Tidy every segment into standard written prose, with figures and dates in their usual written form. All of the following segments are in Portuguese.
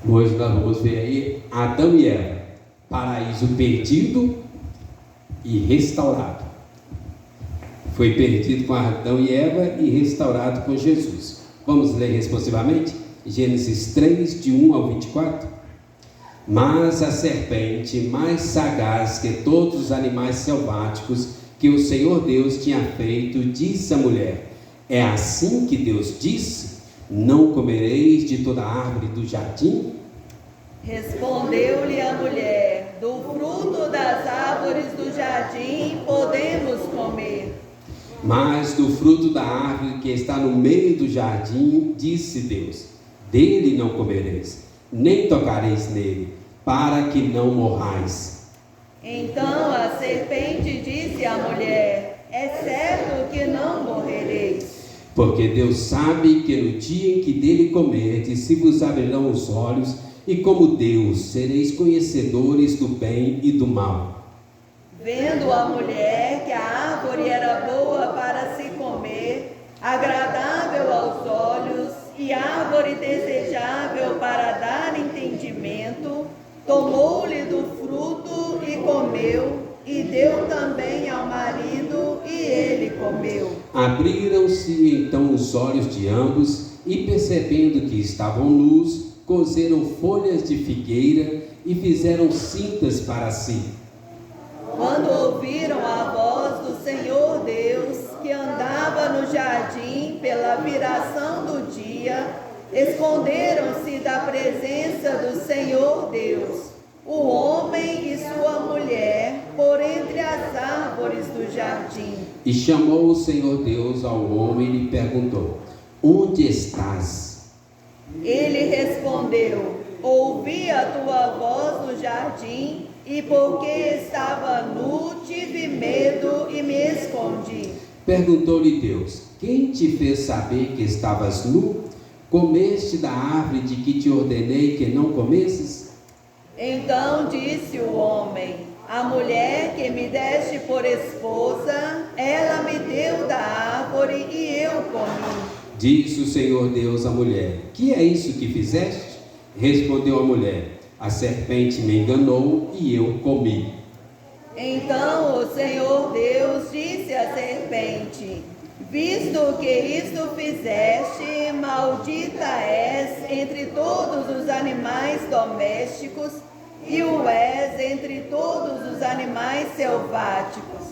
Hoje nós vamos ver aí Adão e Eva, paraíso perdido e restaurado. Foi perdido com Adão e Eva e restaurado com Jesus. Vamos ler responsivamente? Gênesis 3, de 1 ao 24. Mas a serpente, mais sagaz que todos os animais selváticos que o Senhor Deus tinha feito, disse à mulher: é assim que Deus disse: não comereis de toda árvore do jardim? Respondeu-lhe a mulher: do fruto das árvores do jardim podemos comer. Mas do fruto da árvore que está no meio do jardim, disse Deus: dele não comereis, nem tocareis nele, para que não morrais. Então a serpente disse à mulher: é certo que não morrereis. Porque Deus sabe que no dia em que dele comerdes, se vos abrirão os olhos, e como Deus sereis conhecedores do bem e do mal. Vendo a mulher que a árvore era boa para se comer, agradável aos olhos e árvore desejável para dar entendimento, tomou-lhe do fruto e comeu, e deu também ao marido, e ele comeu. Abriram-se então os olhos de ambos, e percebendo que estavam nus, coseram folhas de figueira e fizeram cintas para si. Quando ouviram a voz do Senhor Deus, que andava no jardim pela viração do dia, esconderam-se da presença do Senhor Deus, o homem e sua mulher, por entre as árvores do jardim. E chamou o Senhor Deus ao homem e lhe perguntou: onde estás? Ele respondeu: ouvi a tua voz no jardim, e porque estava nu, tive medo e me escondi. Perguntou-lhe Deus: quem te fez saber que estavas nu? Comeste da árvore de que te ordenei que não comesses? Então disse o homem: a mulher que me deste por esposa, ela me deu da árvore e eu comi. Disse o Senhor Deus à mulher: que é isso que fizeste? Respondeu a mulher: a serpente me enganou e eu comi. Então o Senhor Deus disse à serpente: visto que isto fizeste, maldita és entre todos os animais domésticos, e o és entre todos os animais selváticos.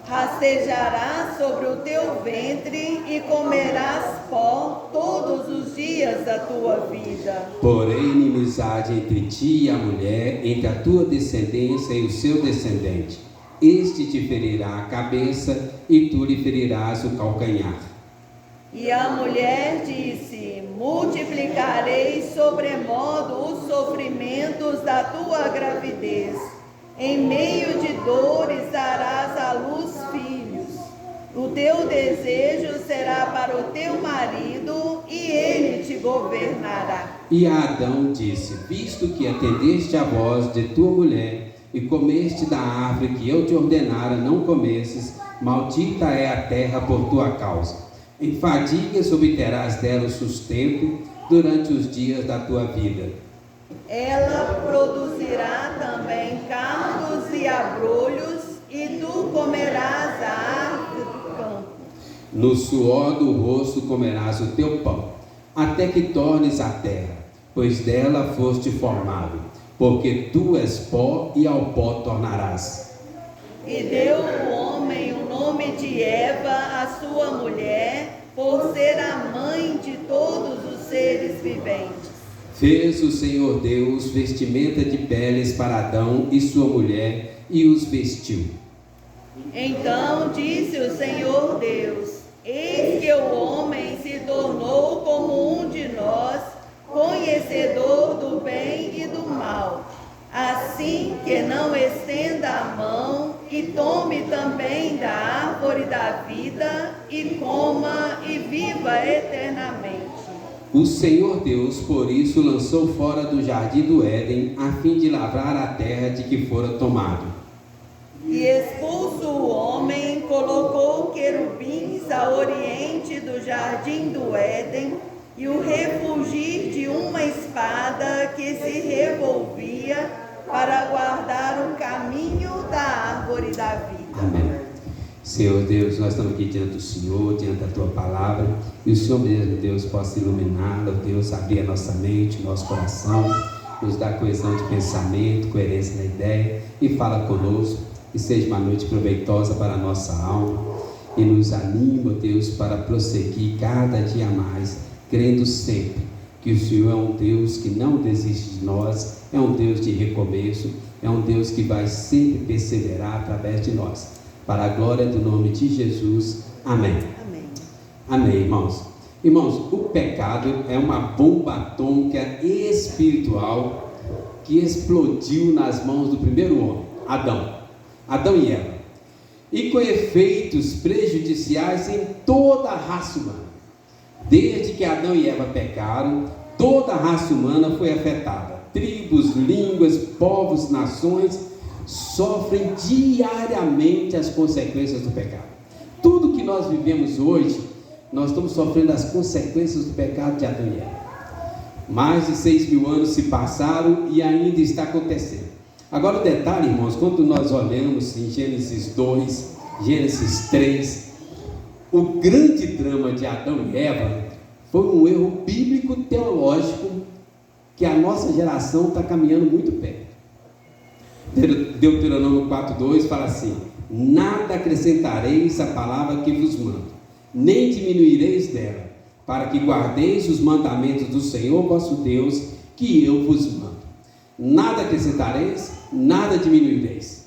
Rastejarás sobre o teu ventre e comerás pó todos os dias da tua vida. Porém, inimizade entre ti e a mulher, entre a tua descendência e o seu descendente. Este te ferirá a cabeça e tu lhe ferirás o calcanhar. E a mulher disse: multiplicarei sobremodo os sofrimentos da tua gravidez. Em meio de dores darás à luz filhos. O teu desejo será para o teu marido, e ele te governará. E a Adão disse: visto que atendeste à voz de tua mulher, e comeste da árvore que eu te ordenara não comesses, maldita é a terra por tua causa. Em fadigas obterás dela o sustento durante os dias da tua vida. Ela produzirá também cardos e abrolhos, e tu comerás a árvore do campo. No suor do rosto comerás o teu pão, até que tornes a terra, pois dela foste formado, porque tu és pó e ao pó tornarás. E deu o homem o nome de Eva, a sua mulher, por ser a mãe de todos os seres viventes. Fez o Senhor Deus vestimenta de peles para Adão e sua mulher, e os vestiu. Então disse o Senhor Deus: eis que o homem se tornou como um de nós, conhecedor do bem e do mal. Assim que não estenda a mão e tome também da árvore da vida, e coma e viva eternamente. O Senhor Deus, por isso, lançou fora do jardim do Éden, a fim de lavrar a terra de que fora tomado. E expulso o homem, colocou querubins a oriente do jardim do Éden, e o refugir de uma espada que se revolvia para guardar o caminho da árvore da vida. Amém. Senhor Deus, nós estamos aqui diante do Senhor, diante da Tua palavra, e o Senhor mesmo, Deus, possa iluminar, Deus, abrir a nossa mente, nosso coração, nos dar coesão de pensamento, coerência na ideia, e fala conosco, que seja uma noite proveitosa para a nossa alma, e nos anima, Deus, para prosseguir cada dia mais, crendo sempre que o Senhor é um Deus que não desiste de nós, é um Deus de recomeço, é um Deus que vai sempre perseverar através de nós. Para a glória do nome de Jesus. Amém. Amém. Amém, irmãos. Irmãos, o pecado é uma bomba atômica espiritual que explodiu nas mãos do primeiro homem, Adão e Eva, e com efeitos prejudiciais em toda a raça humana. Desde que Adão e Eva pecaram, toda a raça humana foi afetada. Tribos, línguas, povos, nações sofrem diariamente as consequências do pecado. Tudo que nós vivemos hoje, nós estamos sofrendo as consequências do pecado de Adão e Eva. Mais de 6.000 anos se passaram e ainda está acontecendo. Agora o detalhe, irmãos, quando nós olhamos em Gênesis 2, Gênesis 3, o grande drama de Adão e Eva foi um erro bíblico teológico que a nossa geração está caminhando muito perto. Deuteronômio 4:2 fala assim: nada acrescentareis à palavra que vos mando, nem diminuireis dela, para que guardeis os mandamentos do Senhor vosso Deus, que eu vos mando. Nada acrescentareis, nada diminuireis.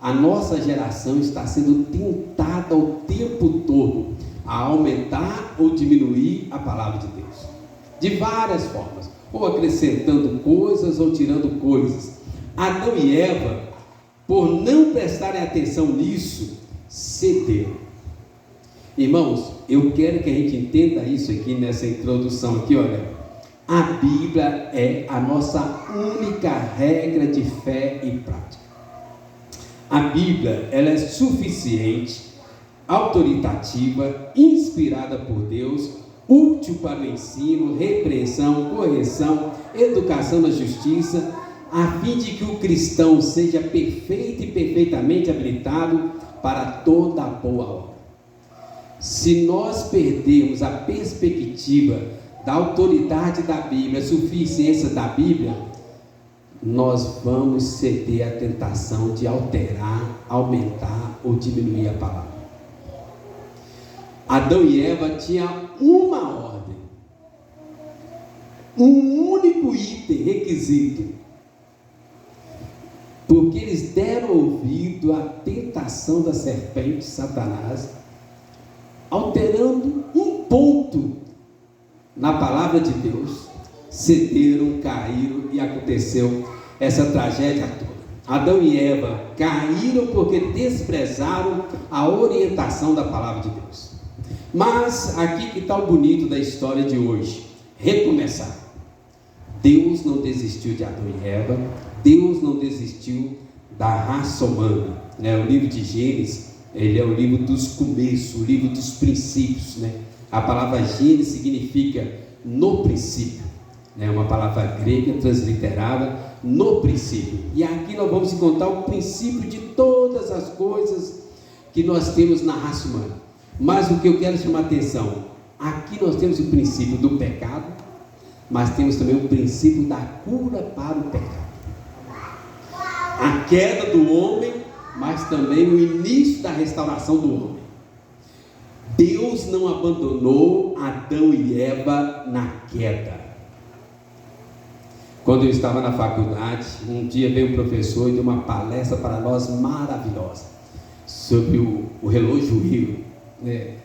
A nossa geração está sendo tentada o tempo todo a aumentar ou diminuir a palavra de Deus, de várias formas, ou acrescentando coisas ou tirando coisas. Adão e Eva, por não prestarem atenção nisso, cederam. Irmãos, eu quero que a gente entenda isso aqui nessa introdução aqui, olha. A Bíblia é a nossa única regra de fé e prática. A Bíblia, ela é suficiente, autoritativa, inspirada por Deus, útil para o ensino, repreensão, correção, educação na justiça, a fim de que o cristão seja perfeito e perfeitamente habilitado para toda a boa obra. Se nós perdermos a perspectiva da autoridade da Bíblia, a suficiência da Bíblia, nós vamos ceder à tentação de alterar, aumentar ou diminuir a palavra. Adão e Eva tinham uma ordem, um único item, requisito, porque eles deram ouvido à tentação da serpente, Satanás, alterando um ponto na palavra de Deus, cederam, caíram e aconteceu essa tragédia toda. Adão e Eva caíram porque desprezaram a orientação da palavra de Deus. Mas aqui que está o bonito da história de hoje: recomeçar. Deus não desistiu de Adão e Eva, Deus não desistiu da raça humana, né? O livro de Gênesis, ele é o livro dos começos, o livro dos princípios, né? A palavra Gênesis significa no princípio, né? Uma palavra grega transliterada, no princípio. E aqui nós vamos encontrar o princípio de todas as coisas que nós temos na raça humana. Mas o que eu quero chamar a atenção, aqui nós temos o princípio do pecado, mas temos também o princípio da cura para o pecado. A queda do homem, mas também o início da restauração do homem. Deus não abandonou Adão e Eva na queda. Quando eu estava na faculdade, um dia veio um professor e deu uma palestra para nós maravilhosa sobre o relojoeiro, né?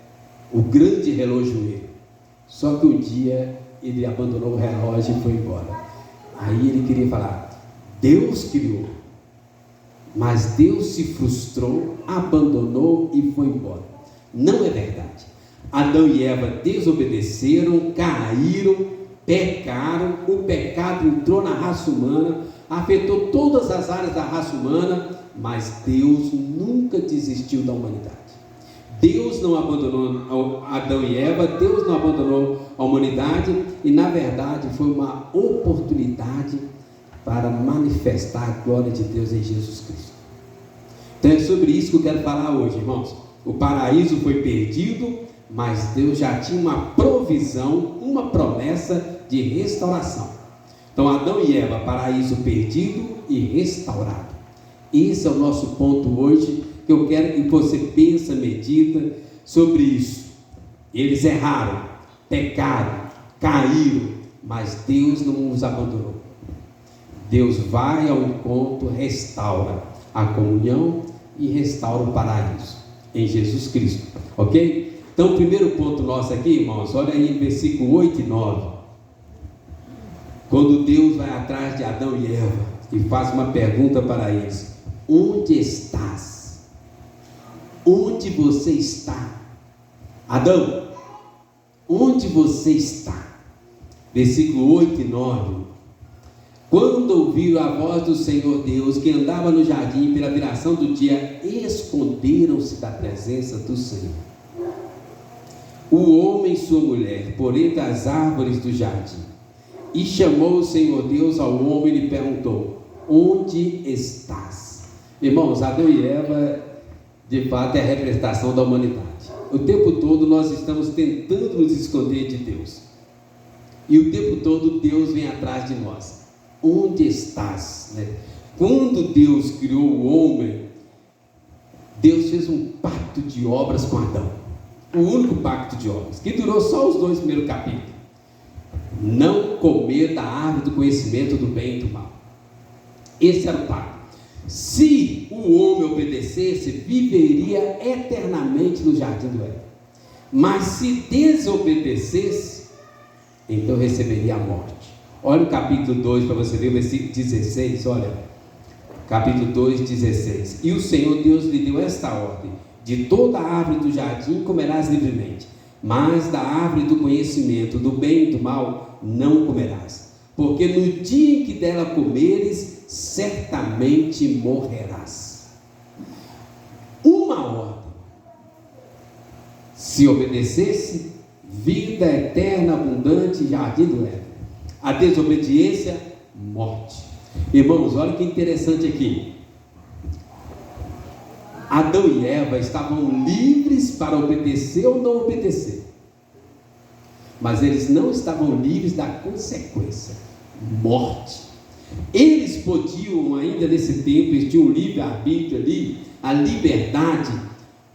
O grande relojoeiro. Só que um dia ele abandonou o relógio e foi embora. Aí ele queria falar: Deus criou, mas Deus se frustrou, abandonou e foi embora. Não é verdade. Adão e Eva desobedeceram, caíram, pecaram, o pecado entrou na raça humana, afetou todas as áreas da raça humana, mas Deus nunca desistiu da humanidade. Deus não abandonou Adão e Eva, Deus não abandonou a humanidade, e na verdade foi uma oportunidade para manifestar a glória de Deus em Jesus Cristo. Então é sobre isso que eu quero falar hoje, irmãos. O paraíso foi perdido, mas Deus já tinha uma provisão, uma promessa de restauração. Então Adão e Eva, paraíso perdido e restaurado. Esse é o nosso ponto hoje, que eu quero que você pense, medita sobre isso. Eles erraram, pecaram, caíram, mas Deus não os abandonou. Deus vai ao encontro, restaura a comunhão e restaura o paraíso em Jesus Cristo, ok? Então o primeiro ponto nosso aqui, irmãos, olha aí versículo 8 e 9. Quando Deus vai atrás de Adão e Eva e faz uma pergunta para eles: onde estás? Onde você está? Adão, onde você está? Versículo 8 e 9. Quando ouviram a voz do Senhor Deus, que andava no jardim pela viração do dia, esconderam-se da presença do Senhor. O homem e sua mulher, por entre as árvores do jardim. E chamou o Senhor Deus ao homem e lhe perguntou: onde estás? Irmãos, Adão e Eva, de fato, é a representação da humanidade. O tempo todo nós estamos tentando nos esconder de Deus. E o tempo todo Deus vem atrás de nós. Onde estás? Quando Deus criou o homem, Deus fez um pacto de obras com Adão. O único pacto de obras, que durou só os 2 primeiros capítulos. Não comer da árvore do conhecimento do bem e do mal. Esse era o pacto. Se o homem obedecesse, viveria eternamente no jardim do Éden. Mas se desobedecesse, então receberia a morte. Olha o capítulo 2 para você ver o versículo 16. Olha, capítulo 2, 16. E o Senhor Deus lhe deu esta ordem: de toda a árvore do jardim comerás livremente, mas da árvore do conhecimento do bem e do mal não comerás, porque no dia em que dela comeres, certamente morrerás. Uma ordem: se obedecesse, vida eterna, abundante, jardim do Éden. A desobediência, morte. Irmãos, olha que interessante aqui. Adão e Eva estavam livres para obedecer ou não obedecer, mas eles não estavam livres da consequência, morte. Eles podiam, ainda nesse tempo, eles tinham um livre-arbítrio ali, a liberdade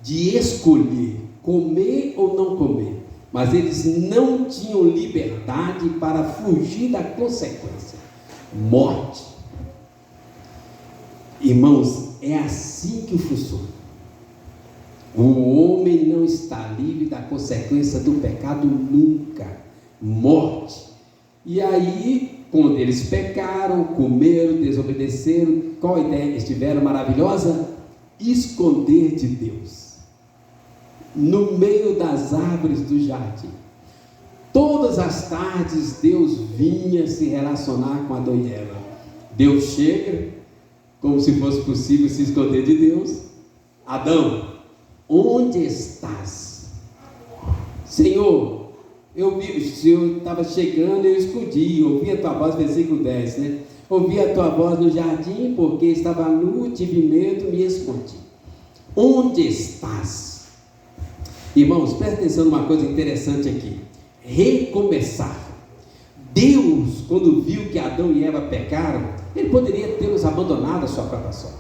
de escolher comer ou não comer, mas eles não tinham liberdade para fugir da consequência, morte. Irmãos, é assim que funciona. O homem não está livre da consequência do pecado nunca, morte. E aí, quando eles pecaram, comeram, desobedeceram, qual ideia eles tiveram maravilhosa? Esconder de Deus, no meio das árvores do jardim. Todas as tardes Deus vinha se relacionar com Adão e Eva. Deus chega, como se fosse possível se esconder de Deus. Adão, onde estás? Senhor, eu vi, o Senhor estava chegando, eu escondi, ouvi a tua voz, versículo 10, ouvi a tua voz no jardim, porque estava nu, tive medo, me escondi. Onde estás? Irmãos, presta atenção numa coisa interessante aqui. Recomeçar. Deus, quando viu que Adão e Eva pecaram, Ele poderia tê-los abandonado a sua própria sorte,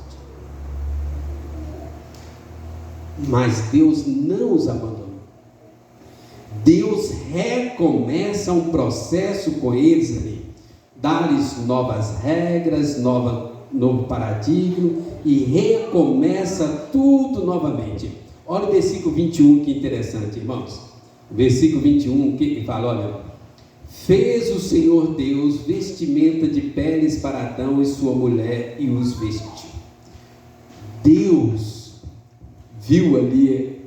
mas Deus não os abandonou. Deus recomeça um processo com eles ali, dá-lhes novas regras, novo paradigma, e recomeça tudo novamente. Olha o versículo 21, que interessante, irmãos. Versículo 21, que fala, olha: fez o Senhor Deus vestimenta de peles para Adão e sua mulher e os vestiu. Deus viu ali,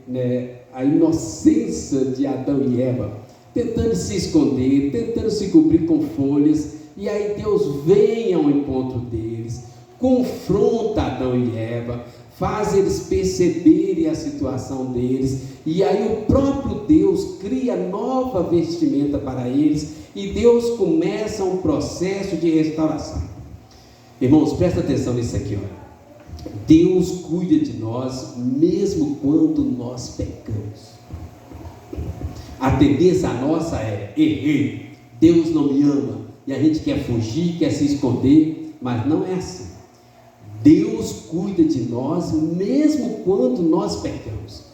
a inocência de Adão e Eva, tentando se esconder, tentando se cobrir com folhas, e aí Deus vem ao encontro deles, confronta Adão e Eva, faz eles perceberem a situação deles, e aí o próprio Deus cria nova vestimenta para eles, e Deus começa um processo de restauração. Irmãos, presta atenção nisso aqui, olha. Deus cuida de nós mesmo quando nós pecamos. A tendência nossa é: errei, Deus não me ama, e a gente quer fugir, quer se esconder, mas não é assim. Deus cuida de nós mesmo quando nós pecamos.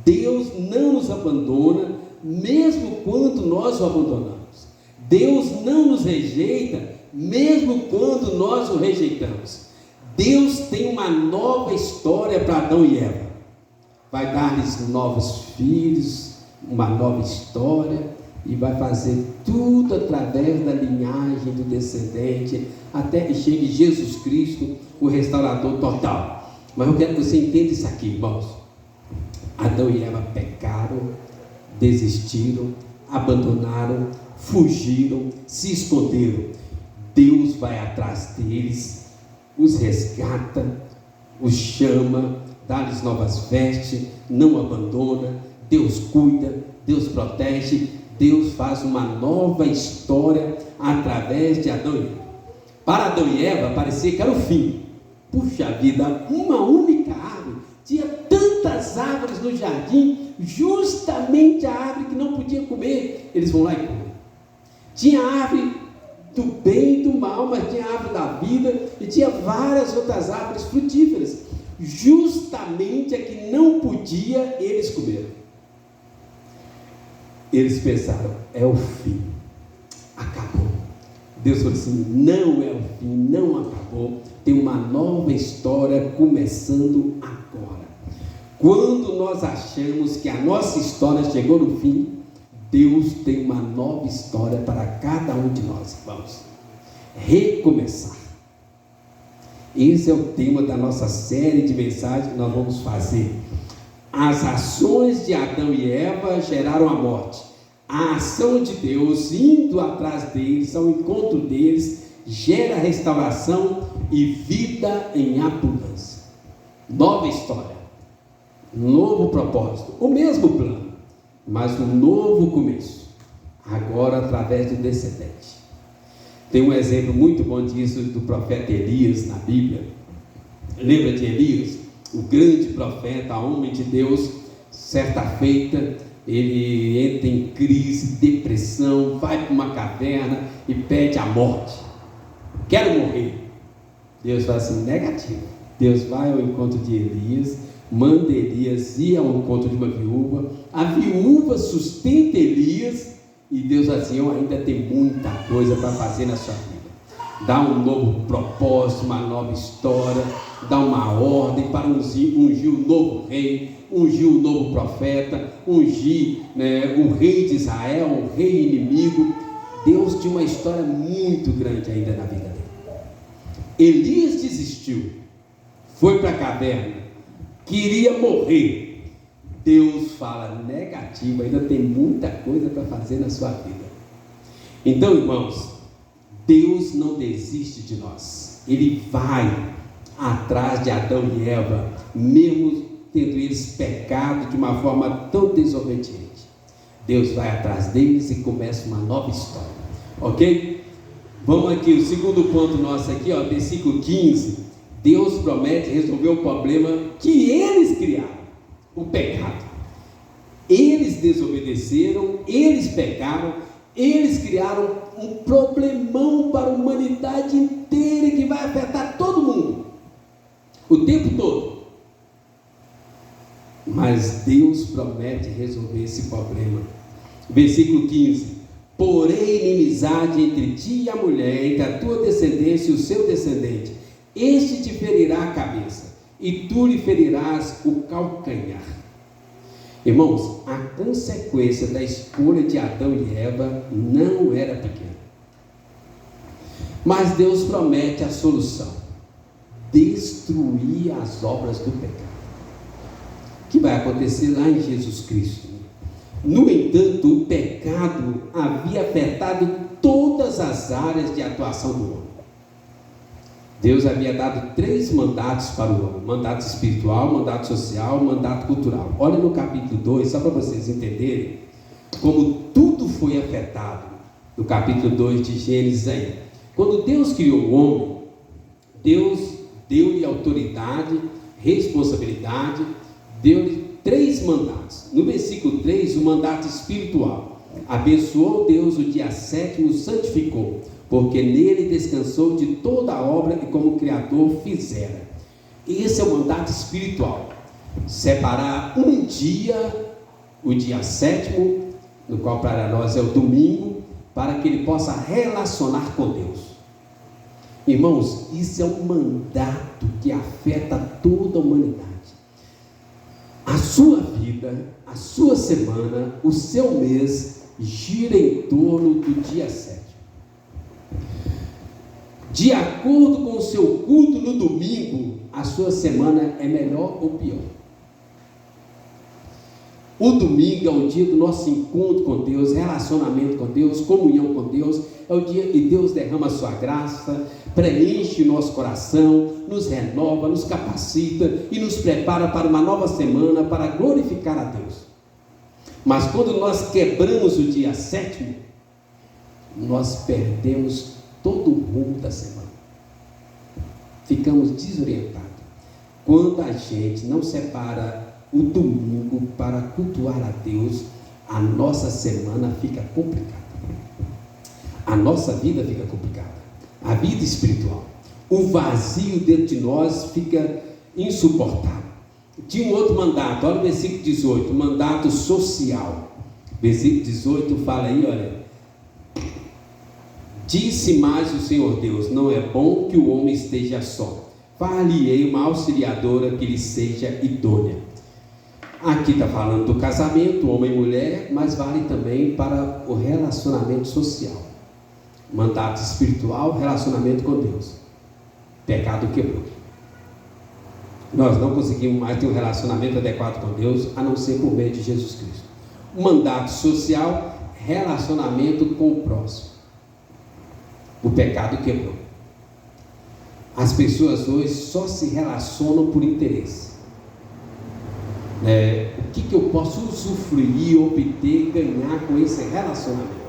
Deus não nos abandona mesmo quando nós o abandonamos. Deus não nos rejeita mesmo quando nós o rejeitamos. Deus tem uma nova história para Adão e Eva. Vai dar-lhes novos filhos, uma nova história, e vai fazer tudo através da linhagem do descendente, até que chegue Jesus Cristo, o restaurador total. Mas eu quero que você entenda isso aqui, irmãos. Adão e Eva pecaram, desistiram, abandonaram, fugiram, se esconderam. Deus vai atrás deles, os resgata, os chama, dá-lhes novas vestes, não abandona. Deus cuida, Deus protege, Deus faz uma nova história através de Adão e Eva. Para Adão e Eva parecia que era o fim. Puxa vida, uma única árvore, tinha tantas árvores no jardim, justamente a árvore que não podia comer, eles vão lá e comem. Tinha árvore do bem e do mal, mas tinha a árvore da vida, e tinha várias outras árvores frutíferas, justamente a que não podia, eles comeram. Eles pensaram: é o fim, acabou. Deus falou assim: não é o fim, não acabou, tem uma nova história começando agora. Quando nós achamos que a nossa história chegou no fim, Deus tem uma nova história para cada um de nós. Vamos recomeçar. Esse é o tema da nossa série de mensagens que nós vamos fazer. As ações de Adão e Eva geraram a morte. A ação de Deus indo atrás deles, ao encontro deles, gera restauração e vida em abundância. Nova história, novo propósito, o mesmo plano, mas um novo começo, agora através do descendente. Tem um exemplo muito bom disso do profeta Elias na Bíblia. Lembra de Elias? O grande profeta, homem de Deus. Certa feita, ele entra em crise, depressão, vai para uma caverna e pede a morte. Quero morrer. Deus fala assim: negativo. Deus vai ao encontro de Elias, manda Elias ir ao encontro de uma viúva. A viúva sustenta Elias, e Deus fala assim: eu ainda tenho muita coisa para fazer na sua vida. Dá um novo propósito, uma nova história, dá uma ordem para ungir um novo rei, ungir um novo profeta, ungir o rei de Israel, um rei inimigo. Deus tinha uma história muito grande ainda na vida dele. Elias desistiu, foi para a caverna, queria morrer. Deus fala: negativo, ainda tem muita coisa para fazer na sua vida. Então, irmãos, Deus não desiste de nós. Ele vai atrás de Adão e Eva, mesmo tendo eles pecado de uma forma tão desobediente. Deus vai atrás deles e começa uma nova história. Ok? Vamos aqui, o segundo ponto nosso aqui, ó, versículo 15. Deus promete resolver o problema que eles criaram, o pecado. Eles desobedeceram, eles pecaram, eles criaram um problemão para a humanidade inteira que vai afetar todo mundo, o tempo todo. Mas Deus promete resolver esse problema. Versículo 15: porém inimizade entre ti e a mulher, entre a tua descendência e o seu descendente, este te ferirá a cabeça, e tu lhe ferirás o calcanhar. Irmãos, a consequência da escolha de Adão e Eva não era pequena. Mas Deus promete a solução: destruir as obras do pecado, que vai acontecer lá em Jesus Cristo. No entanto, o pecado havia afetado todas as áreas de atuação do homem. Deus havia dado 3 mandatos para o homem: mandato espiritual, mandato social, mandato cultural. Olha no capítulo 2, só para vocês entenderem como tudo foi afetado. No capítulo 2 de Gênesis aí, quando Deus criou o homem, Deus deu-lhe autoridade, responsabilidade, deu-lhe 3 mandatos. No versículo 3, o mandato espiritual: abençoou Deus o dia 7º, santificou, porque nele descansou de toda a obra que como Criador fizera. E esse é o mandato espiritual: separar um dia, o dia 7º, no qual para nós é o domingo, para que ele possa relacionar com Deus. Irmãos, isso é um mandato que afeta toda a humanidade. A sua vida, a sua semana, o seu mês gira em torno do dia 7. De acordo com o seu culto no domingo, a sua semana é melhor ou pior. O domingo é o dia do nosso encontro com Deus, relacionamento com Deus, comunhão com Deus. É o dia que Deus derrama a sua graça, preenche o nosso coração, nos renova, nos capacita e nos prepara para uma nova semana, para glorificar a Deus. Mas quando nós quebramos o dia 7º, nós perdemos todo o rumo da semana. Ficamos desorientados. Quando a gente não separa o domingo para cultuar a Deus, a nossa semana fica complicada. A nossa vida fica complicada. A vida espiritual. O vazio dentro de nós fica insuportável. Tinha um outro mandato, olha o versículo 18, mandato social. Versículo 18 fala aí, olha: disse mais o Senhor Deus, não é bom que o homem esteja só. Far-lhe-ei uma auxiliadora que lhe seja idônea. Aqui está falando do casamento, homem e mulher, mas vale também para o relacionamento social. Mandato espiritual, relacionamento com Deus. Pecado quebrou. Nós não conseguimos mais ter um relacionamento adequado com Deus, a não ser por meio de Jesus Cristo. Mandato social, relacionamento com o próximo. O pecado quebrou. As pessoas hoje só se relacionam por interesse. O que eu posso usufruir, obter, ganhar com esse relacionamento?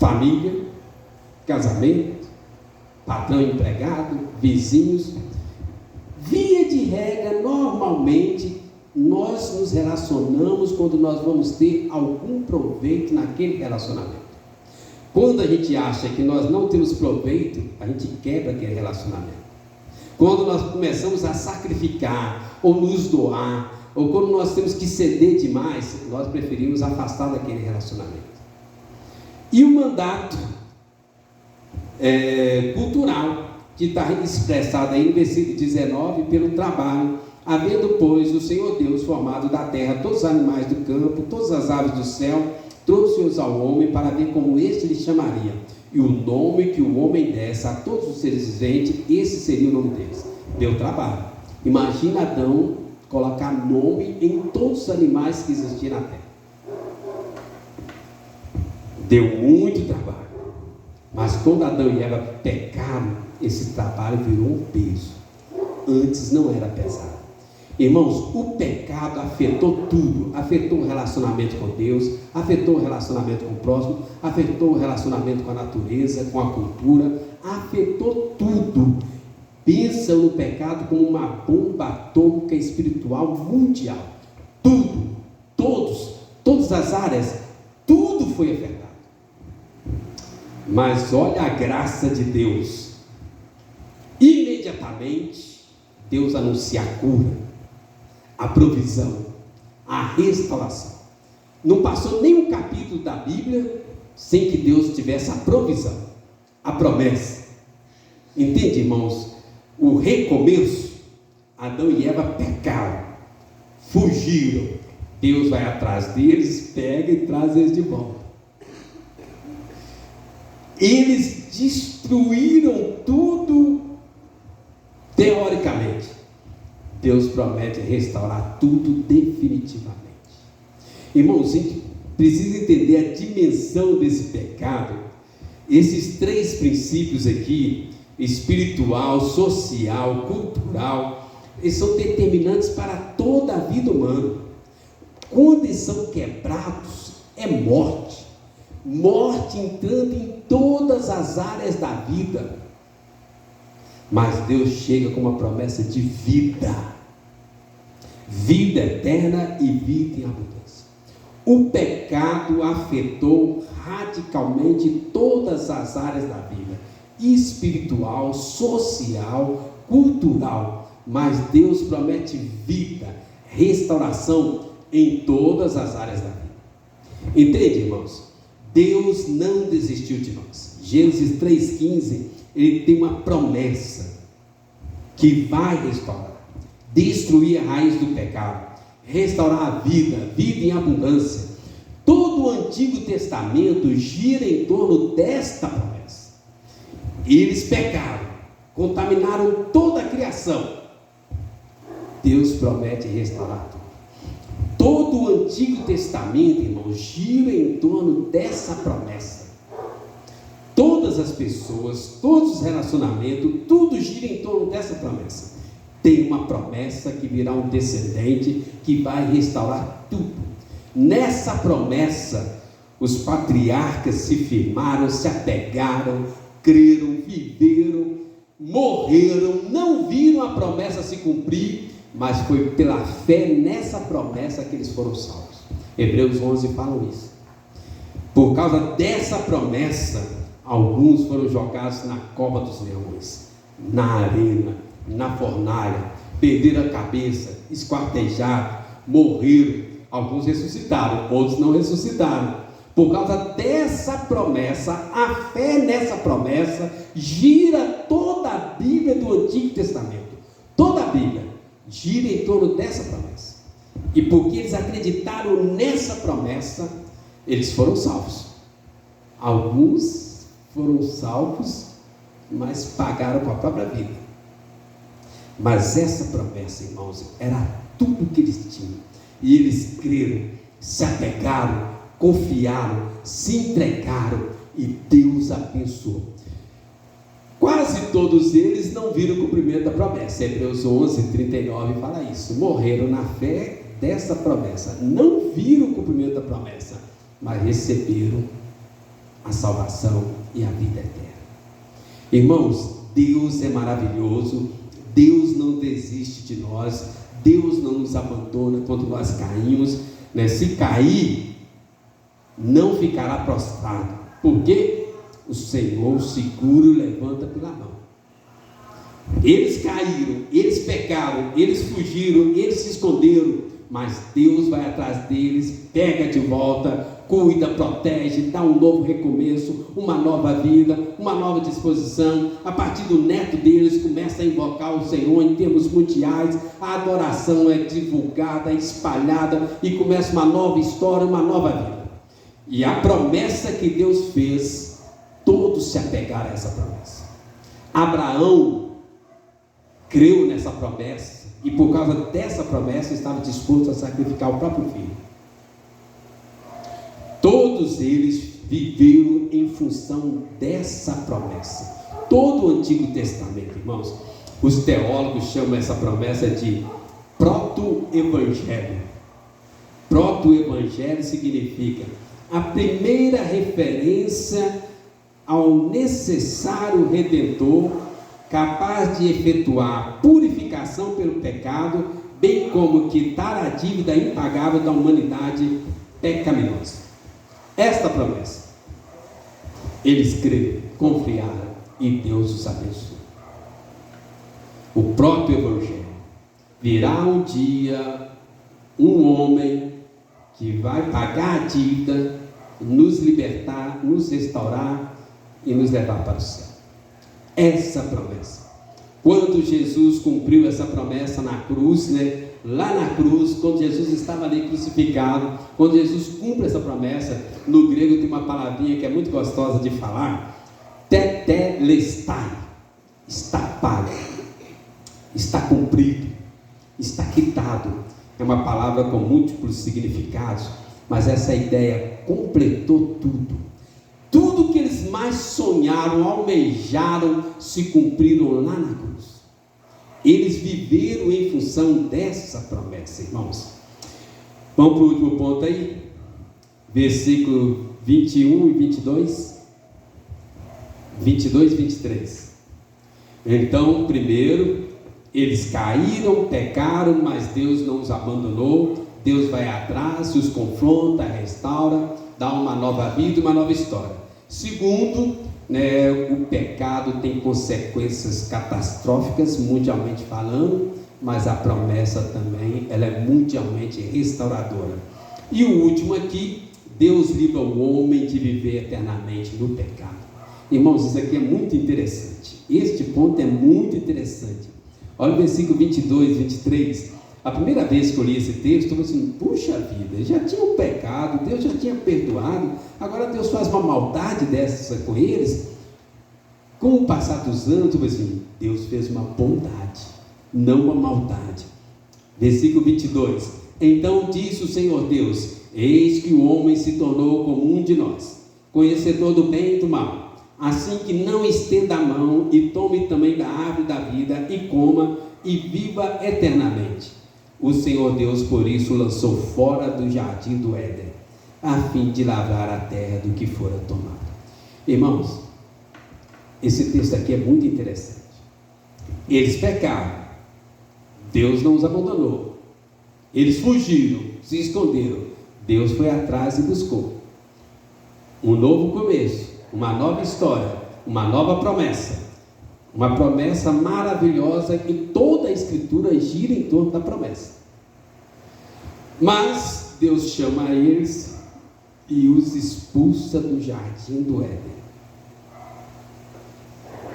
Família, casamento, patrão e empregado, vizinhos. Via de regra, normalmente, nós nos relacionamos quando nós vamos ter algum proveito naquele relacionamento. Quando a gente acha que nós não temos proveito, a gente quebra aquele relacionamento. Quando nós começamos a sacrificar, ou nos doar, ou quando nós temos que ceder demais, nós preferimos afastar daquele relacionamento. E o mandato cultural, que está expressado aí no versículo 19, pelo trabalho, havendo, pois, o Senhor Deus formado da terra todos os animais do campo, todas as aves do céu, trouxe-os ao homem para ver como este lhe chamaria. E o nome que o homem desse a todos os seres viventes, esse seria o nome deles. Deu trabalho. Imagina Adão colocar nome em todos os animais que existiam na terra. Deu muito trabalho. Mas quando Adão e Eva pecaram, esse trabalho virou um peso. Antes não era pesado. Irmãos, o pecado afetou tudo. Afetou o relacionamento com Deus, afetou o relacionamento com o próximo, afetou o relacionamento com a natureza, com a cultura, afetou tudo. Pensa no pecado como uma bomba atômica espiritual mundial. Tudo, todas as áreas, tudo foi afetado. Mas olha a graça de Deus. Imediatamente, Deus anuncia a cura, a provisão, a restauração. Não passou nem um capítulo da Bíblia sem que Deus tivesse a provisão, a promessa. Entende, irmãos? O recomeço. Adão e Eva pecaram, fugiram. Deus vai atrás deles, pega e traz eles de volta. Eles destruíram tudo teoricamente. Deus promete restaurar tudo definitivamente. Irmãos, a gente precisa entender a dimensão desse pecado. Esses 3 princípios aqui, espiritual, social, cultural, eles são determinantes para toda a vida humana. Quando eles são quebrados, é morte. Morte entrando em todas as áreas da vida. Mas Deus chega com uma promessa de vida, vida eterna e vida em abundância. O pecado afetou radicalmente todas as áreas da vida, espiritual, social, cultural, mas Deus promete vida, restauração em todas as áreas da vida. Entende, irmãos? Deus não desistiu de nós. Gênesis 3,15, ele tem uma promessa que vai restaurar, destruir a raiz do pecado, restaurar a vida, vida em abundância. Todo o Antigo Testamento gira em torno desta promessa. Eles pecaram, contaminaram toda a criação. Deus promete restaurar tudo. Todo o Antigo Testamento, irmãos, gira em torno dessa promessa. Todas as pessoas, todos os relacionamentos, tudo gira em torno dessa promessa. Tem uma promessa que virá um descendente que vai restaurar tudo. Nessa promessa, os patriarcas se firmaram, se apegaram, creram, viveram, morreram, não viram a promessa se cumprir, mas foi pela fé nessa promessa que eles foram salvos. Hebreus 11 fala isso. Por causa dessa promessa, alguns foram jogados na cova dos leões, na arena, na fornalha, perderam a cabeça, esquartejaram, morreram. Alguns ressuscitaram, outros não ressuscitaram. Por causa dessa promessa, a fé nessa promessa gira toda a Bíblia do Antigo Testamento. Toda a Bíblia gira em torno dessa promessa. E porque eles acreditaram nessa promessa, eles foram salvos. Alguns foram salvos, mas pagaram com a própria vida. Mas essa promessa, irmãos, era tudo que eles tinham. E eles creram, se apegaram, confiaram, se entregaram e Deus abençoou. Quase todos eles não viram o cumprimento da promessa. Hebreus 11, 39 fala isso. Morreram na fé dessa promessa. Não viram o cumprimento da promessa, mas receberam a salvação e a vida eterna. Irmãos, Deus é maravilhoso. Deus não desiste de nós. Deus não nos abandona quando nós caímos, né? Se cair, não ficará prostrado, porque o Senhor segura e levanta pela mão. Eles caíram, eles pecaram, eles fugiram, eles se esconderam, mas Deus vai atrás deles, pega de volta, cuida, protege, dá um novo recomeço, uma nova vida, uma nova disposição. A partir do neto deles começa a invocar o Senhor em termos mundiais, a adoração é divulgada, espalhada e começa uma nova história, uma nova vida. E a promessa que Deus fez, todos se apegaram a essa promessa. Abraão creu nessa promessa e por causa dessa promessa estava disposto a sacrificar o próprio filho. Todos eles viveram em função dessa promessa. Todo o Antigo Testamento, irmãos, os teólogos chamam essa promessa de proto-evangelho. Proto-evangelho significa a primeira referência ao necessário Redentor, capaz de efetuar a purificação pelo pecado, bem como quitar a dívida impagável da humanidade pecaminosa. Esta promessa, eles creram, confiaram e Deus os abençoou. O próprio Evangelho. Virá um dia um homem que vai pagar a dívida, nos libertar, nos restaurar e nos levar para o céu. Essa promessa. Quando Jesus cumpriu essa promessa na cruz, né? Lá na cruz, quando Jesus estava ali crucificado, quando Jesus cumpre essa promessa, no grego tem uma palavrinha que é muito gostosa de falar, tetelestai, está pago, está cumprido, está quitado. É uma palavra com múltiplos significados, mas essa ideia completou tudo. Tudo que eles mais sonharam, almejaram, se cumpriram lá na cruz. Eles viveram em função dessa promessa, irmãos. Vamos para o último ponto aí, versículo 21 e 22, 22 e 23. Então, primeiro, eles caíram, pecaram, mas Deus não os abandonou. Deus vai atrás, os confronta, restaura, dá uma nova vida, uma nova história. Segundo, o pecado tem consequências catastróficas, mundialmente falando, mas a promessa também, ela é mundialmente restauradora. E o último aqui, Deus livra o homem de viver eternamente no pecado. Irmãos, isso aqui é muito interessante. Este ponto é muito interessante. Olha o versículo 22, 23. A primeira vez que eu li esse texto, eu falei assim, puxa vida, já tinha um pecado, Deus já tinha perdoado, agora Deus faz uma maldade dessa com eles. Com o passar dos anos, eu falei assim, Deus fez uma bondade, não uma maldade. Versículo 22. Então disse o Senhor Deus, eis que o homem se tornou como um de nós, conhecedor do bem e do mal. Assim que não estenda a mão e tome também da árvore da vida e coma e viva eternamente. O Senhor Deus por isso lançou fora do jardim do Éden, a fim de lavrar a terra do que fora tomado. Irmãos, esse texto aqui é muito interessante. Eles pecaram, Deus não os abandonou. Eles fugiram, se esconderam, Deus foi atrás e buscou. Um novo começo, uma nova história, uma nova promessa. Uma promessa maravilhosa e toda a Escritura gira em torno da promessa. Mas Deus chama eles e os expulsa do jardim do Éden.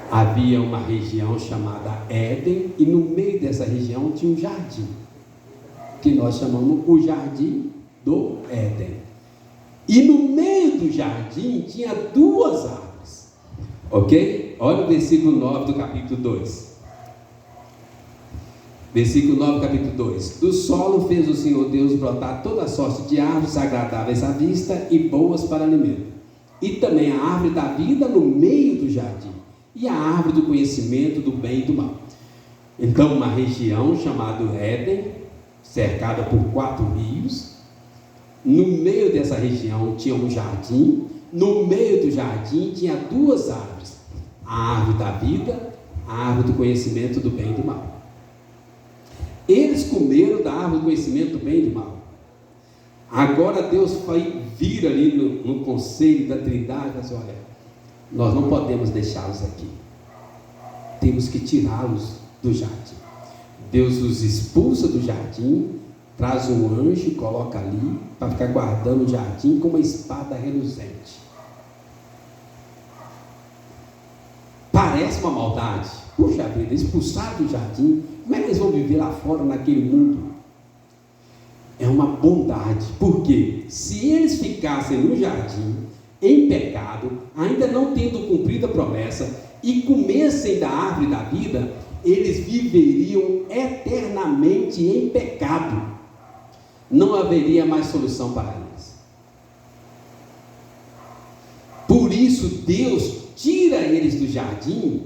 Havia uma região chamada Éden e no meio dessa região tinha um jardim, que nós chamamos o jardim do Éden. E no meio do jardim tinha duas árvores. Ok? Olha o versículo 9 do capítulo 2. Versículo 9 do capítulo 2. Do solo fez o Senhor Deus brotar toda a sorte de árvores agradáveis à vista e boas para alimento. E também a árvore da vida no meio do jardim. E a árvore do conhecimento do bem e do mal. Então uma região chamada Éden, cercada por 4 rios. No meio dessa região tinha um jardim. No meio do jardim tinha 2 árvores. A árvore da vida, a árvore do conhecimento do bem e do mal. Eles comeram da árvore do conhecimento do bem e do mal. Agora Deus vai vir ali no conselho da Trindade e diz, olha, nós não podemos deixá-los aqui. Temos que tirá-los do jardim. Deus os expulsa do jardim, traz um anjo e coloca ali para ficar guardando o jardim com uma espada reluzente. Parece uma maldade. Puxa vida, expulsar do jardim, como é que eles vão viver lá fora naquele mundo? É uma bondade, porque se eles ficassem no jardim, em pecado, ainda não tendo cumprido a promessa, e comessem da árvore da vida, eles viveriam eternamente em pecado. Não haveria mais solução para eles. Por isso Deus tira eles do jardim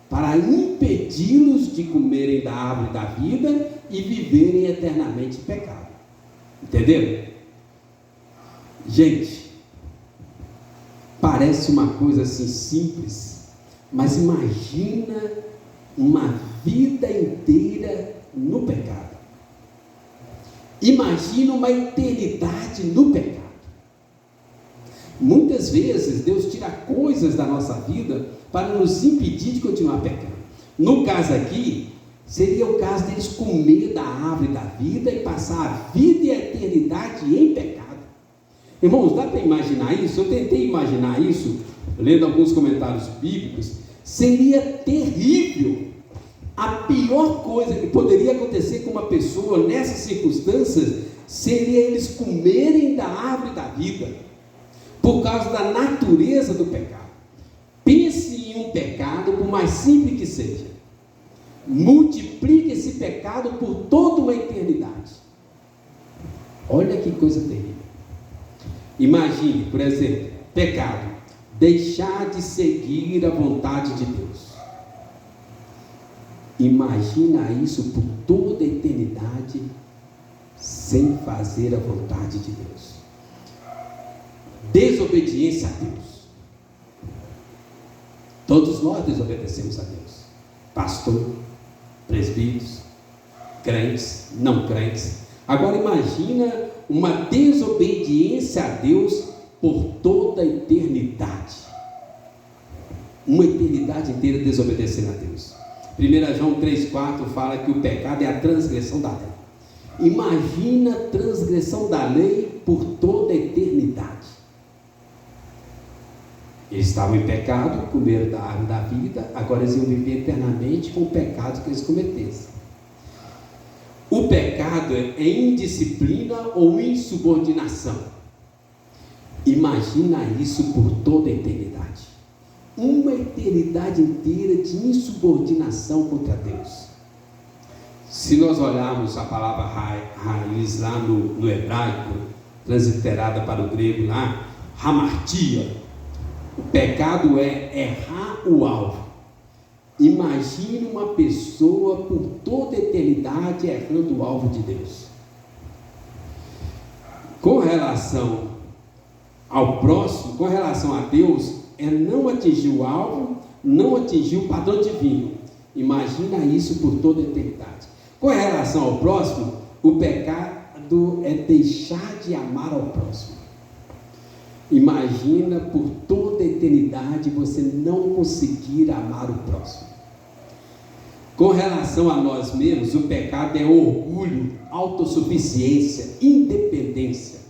para impedi-los de comerem da árvore da vida e viverem eternamente em pecado. Entenderam? Gente, parece uma coisa assim simples, mas imagina uma vida inteira no pecado. Imagina uma eternidade no pecado. Muitas vezes Deus tira coisas da nossa vida para nos impedir de continuar pecando. No caso aqui, seria o caso deles comer da árvore da vida e passar a vida e a eternidade em pecado. Irmãos, dá para imaginar isso? Eu tentei imaginar isso, lendo alguns comentários bíblicos. Seria terrível. A pior coisa que poderia acontecer com uma pessoa nessas circunstâncias seria eles comerem da árvore da vida, por causa da natureza do pecado. Pense em um pecado, por mais simples que seja, multiplique esse pecado por toda uma eternidade. Olha que coisa terrível. Imagine, por exemplo, pecado, deixar de seguir a vontade de Deus. Imagina isso por toda a eternidade, sem fazer a vontade de Deus. Desobediência a Deus. Todos nós desobedecemos a Deus. pastor, presbíteros, crentes, não crentes. Agora imagina uma desobediência a Deus por toda a eternidade. Uma eternidade inteira desobedecendo a Deus. 1 João 3,4 fala que o pecado é a transgressão da lei. Imagina a transgressão da lei por toda a eternidade. Eles estavam em pecado, comeram da árvore da vida, agora eles iam viver eternamente com o pecado que eles cometessem. O pecado é indisciplina ou insubordinação. Imagina isso por toda a eternidade. Uma eternidade inteira de insubordinação contra Deus. Se nós olharmos a palavra raiz lá no hebraico, transliterada para o grego lá, hamartia, o pecado é errar o alvo. Imagine uma pessoa por toda a eternidade errando o alvo de Deus. Com relação ao próximo, com relação a Deus, é não atingir o alvo, não atingir o padrão divino. Imagina isso por toda a eternidade. Com relação ao próximo, o pecado é deixar de amar ao próximo. Imagina por toda a eternidade você não conseguir amar o próximo. Com relação a nós mesmos, o pecado é orgulho, autossuficiência, independência.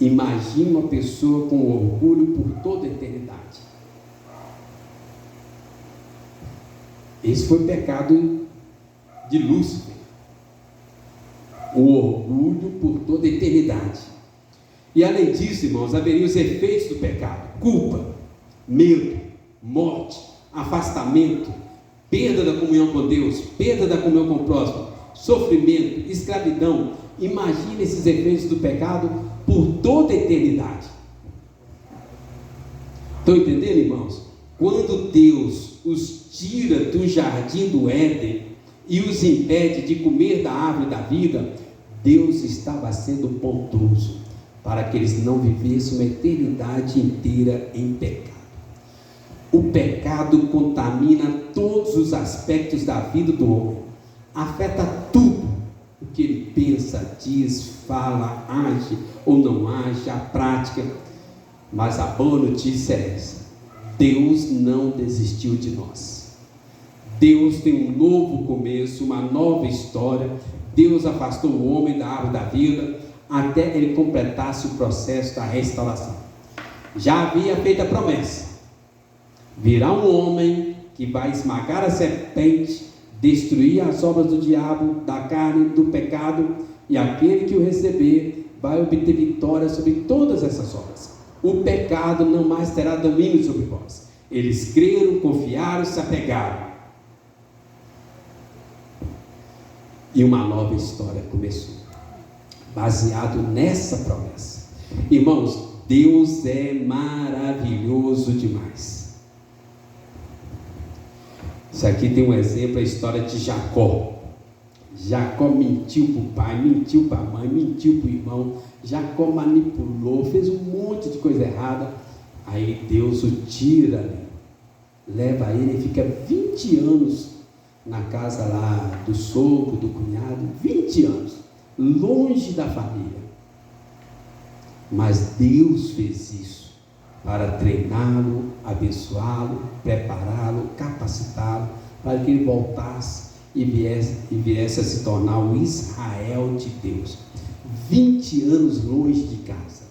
Imagina uma pessoa com orgulho por toda a eternidade. Esse foi o pecado de Lúcifer. O orgulho por toda a eternidade. E além disso, irmãos, haveria os efeitos do pecado: culpa, medo, morte, afastamento, perda da comunhão com Deus, perda da comunhão com o próximo, sofrimento, escravidão. Imagine esses efeitos do pecado por toda a eternidade. Estão entendendo, irmãos? Quando Deus os tira do jardim do Éden e os impede de comer da árvore da vida, Deus estava sendo bondoso para que eles não vivessem uma eternidade inteira em pecado. O pecado contamina todos os aspectos da vida do homem, afeta tudo o que ele pensa, diz, fala, age ou não age, a prática. Mas a boa notícia é essa: Deus não desistiu de nós. Deus tem um novo começo, uma nova história. Deus afastou o homem da árvore da vida até ele completasse o processo da restauração. Já havia feito a promessa: virá um homem que vai esmagar a serpente, destruir as obras do diabo, da carne, do pecado, e aquele que o receber vai obter vitória sobre todas essas obras. O pecado não mais terá domínio sobre vós. Eles creram, confiaram, se apegaram. E uma nova história começou, baseado nessa promessa. Irmãos, Deus é maravilhoso demais. Isso aqui tem um exemplo, a história de Jacó. Jacó mentiu para o pai, mentiu para a mãe, mentiu para o irmão. Jacó manipulou, fez um monte de coisa errada. Aí Deus o tira, leva ele e fica 20 anos na casa lá do sogro, do cunhado, 20 anos, longe da família. Mas Deus fez isso para treiná-lo, abençoá-lo, prepará-lo, capacitá-lo, para que ele voltasse e viesse a se tornar o Israel de Deus. 20 anos longe de casa,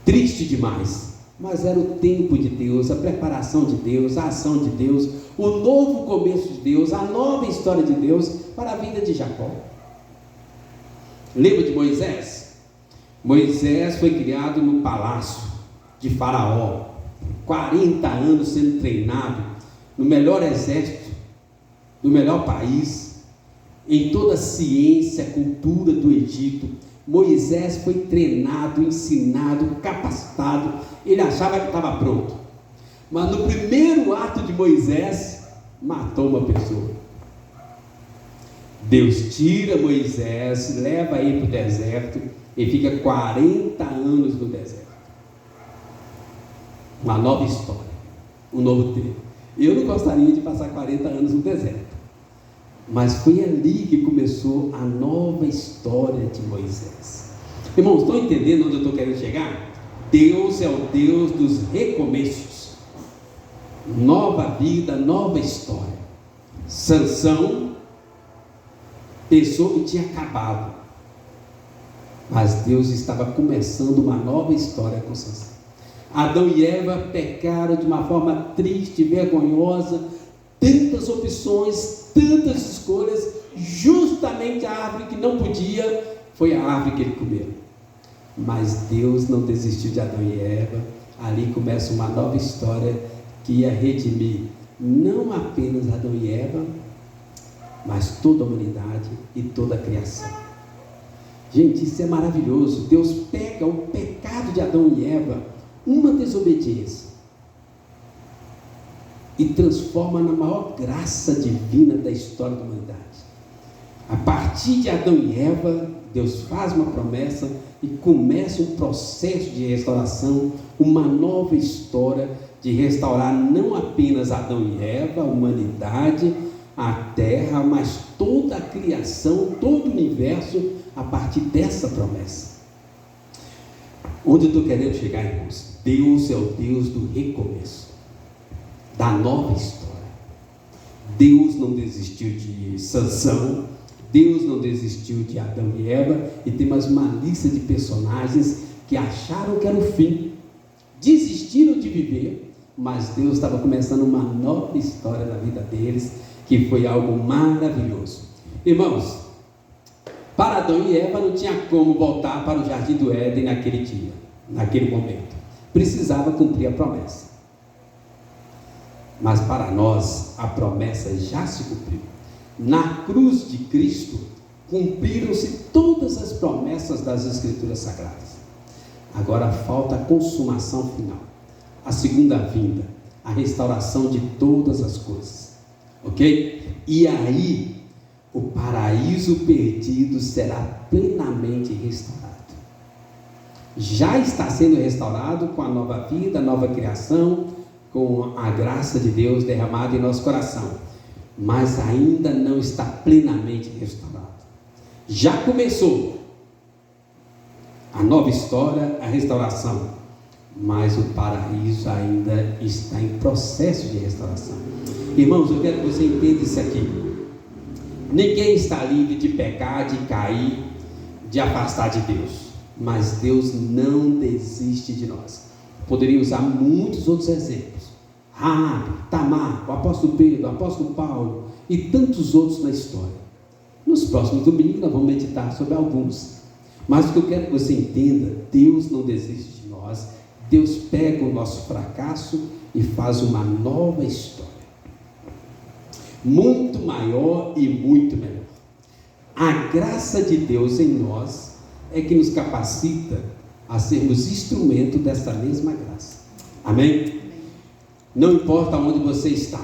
triste demais, mas era o tempo de Deus, a preparação de Deus, a ação de Deus, o novo começo de Deus, a nova história de Deus para a vida de Jacó. Lembra de Moisés? Moisés foi criado no palácio de Faraó, 40 anos sendo treinado no melhor exército, no melhor país, em toda a ciência, cultura do Egito. Moisés foi treinado, ensinado, capacitado. Ele achava que estava pronto, mas no primeiro ato de Moisés, matou uma pessoa. Deus tira Moisés, leva ele para o deserto e fica 40 anos no deserto. Uma nova história, um novo tempo. Eu não gostaria de passar 40 anos no deserto. Mas foi ali que começou a nova história de Moisés. Irmãos, estão entendendo onde eu estou querendo chegar? Deus é o Deus dos recomeços. Nova vida, nova história. Sansão pensou que tinha acabado, mas Deus estava começando uma nova história com Sansão. Adão e Eva pecaram de uma forma triste, vergonhosa, tantas opções, tantas escolhas. Justamente a árvore que não podia foi a árvore que ele comeu. Mas Deus não desistiu de Adão e Eva. Ali começa uma nova história que ia redimir não apenas Adão e Eva, mas toda a humanidade e toda a criação. Gente, isso é maravilhoso. Deus pega o pecado de Adão e Eva, uma desobediência, e transforma na maior graça divina da história da humanidade. A partir de Adão e Eva, Deus faz uma promessa e começa um processo de restauração, uma nova história de restaurar não apenas Adão e Eva, a humanidade, a terra, mas toda a criação, todo o universo, a partir dessa promessa. Onde eu estou querendo chegar, irmãos? Deus é o Deus do recomeço, da nova história. Deus não desistiu de Sansão, Deus não desistiu de Adão e Eva, e tem mais uma lista de personagens que acharam que era o fim, desistiram de viver, mas Deus estava começando uma nova história na vida deles, que foi algo maravilhoso. Irmãos, para Adão e Eva não tinha como voltar para o jardim do Éden naquele dia, naquele momento. Precisava cumprir a promessa. Mas para nós, a promessa já se cumpriu. Na cruz de Cristo, cumpriram-se todas as promessas das Escrituras Sagradas. Agora falta a consumação final, a segunda vinda, a restauração de todas as coisas. Ok? E aí, o paraíso perdido será plenamente restaurado. Já está sendo restaurado com a nova vida, a nova criação, com a graça de Deus derramada em nosso coração, mas ainda não está plenamente restaurado. Já começou a nova história, a restauração, mas o paraíso ainda está em processo de restauração. Irmãos, eu quero que você entenda isso aqui. Ninguém está livre de pecar, de cair, de afastar de Deus, mas Deus não desiste de nós. Poderia usar muitos outros exemplos: Raabe, Tamar, o apóstolo Pedro, o apóstolo Paulo e tantos outros na história. Nos próximos domingos nós vamos meditar sobre alguns, mas o que eu quero que você entenda: Deus não desiste de nós. Deus pega o nosso fracasso e faz uma nova história, muito maior e muito melhor. A graça de Deus em nós é que nos capacita a sermos instrumento dessa mesma graça. Amém? Não importa onde você está.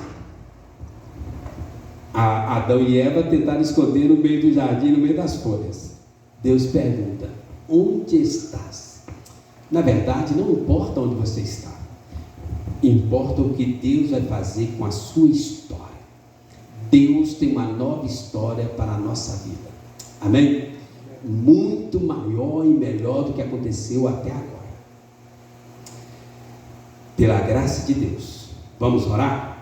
Adão e Eva tentaram esconder no meio do jardim, no meio das folhas. Deus pergunta: onde estás? Na verdade, não importa onde você está, importa o que Deus vai fazer com a sua história. Deus tem uma nova história para a nossa vida. Amém? Muito maior e melhor do que aconteceu até agora. Pela graça de Deus. Vamos orar?